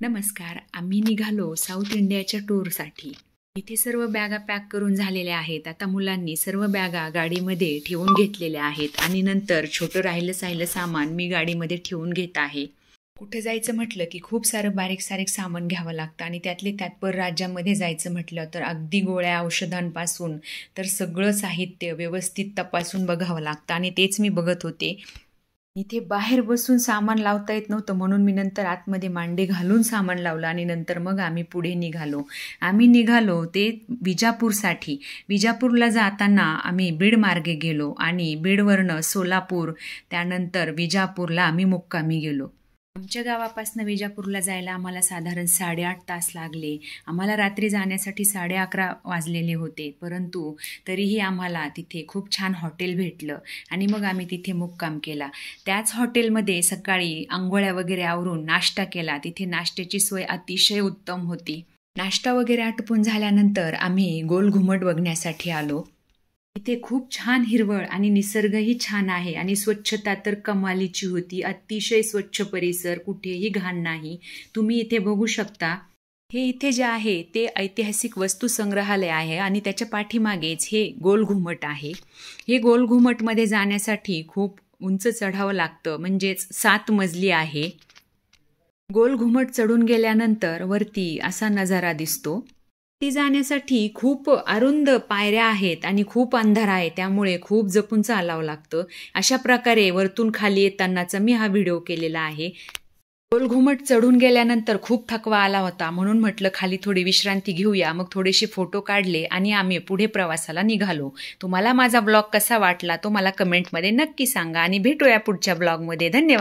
नमस्कार. आम्ही निघालो साऊथ इंडियाच्या टूरसाठी. इथे सर्व बॅगा पॅक करून झालेल्या आहेत. आता मुलांनी सर्व बॅगा गाडीमध्ये ठेवून घेतलेल्या आहेत आणि नंतर छोटं राहिलं सामान मी गाडीमध्ये ठेवून घेत आहे. कुठे जायचं म्हटलं की खूप सारं बारीक सामान घ्यावं लागतं आणि त्यातले त्यात परराज्यामध्ये जायचं म्हटलं तर अगदी गोळ्या औषधांपासून तर सगळं साहित्य व्यवस्थित तपासून बघावं लागतं आणि तेच मी बघत होते. इथे बाहेर बसून सामान लावता येत नव्हतं म्हणून मी नंतर आतमध्ये मांडे घालून सामान लावलं आणि नंतर मग आम्ही पुढे निघालो. आम्ही निघालो ते विजापूरसाठी. विजापूरला जाताना आम्ही बीड मार्गे गेलो आणि बीडवरनं सोलापूर त्यानंतर विजापूरला आम्ही मुक्कामी गेलो. आमच्या गावापासून विजापूरला जायला आम्हाला साधारण 8.5 तास लागले. आम्हाला रात्री जाण्यासाठी 11:30 वाजलेले होते, परंतु तरीही आम्हाला तिथे खूप छान हॉटेल भेटलं आणि मग आम्ही तिथे मुक्काम केला. त्याच हॉटेलमध्ये सकाळी आंघोळ्या वगैरे आवरून नाश्ता केला. तिथे नाश्त्याची सोय अतिशय उत्तम होती. नाश्ता वगैरे आटपून झाल्यानंतर आम्ही गोल घुमट बघण्यासाठी आलो. इथे खूप छान हिरवळ आणि निसर्गही छान आहे आणि स्वच्छता तर कमालीची होती. अतिशय स्वच्छ परिसर, कुठेही घाण नाही. तुम्ही इथे बघू शकता. हे इथे जे आहे ते ऐतिहासिक वस्तू संग्रहालय आहे आणि त्याच्या पाठीमागेच हे गोल घुमट आहे. हे गोल घुमटमध्ये जाण्यासाठी खूप उंच चढावं लागतं, म्हणजेच 7 मजली आहे. गोल घुमट चढून गेल्यानंतर वरती असा नजारा दिसतो. ती जाण्यासाठी खूप अरुंद पायऱ्या आहेत आणि खूप अंधार आहे, त्यामुळे खूप जपून चालावं लागतं. अशा प्रकारे वरतून खाली येतानाचा मी हा व्हिडिओ केलेला आहे. गोल घुमट चढून गेल्यानंतर खूप थकवा आला होता म्हणून म्हटलं खाली थोडी विश्रांती घेऊया. मग थोडेसे फोटो काढले आणि आम्ही पुढे प्रवासाला निघालो. तुम्हाला माझा ब्लॉग कसा वाटला तो मला कमेंटमध्ये नक्की सांगा आणि भेटूया पुढच्या ब्लॉगमध्ये. धन्यवाद.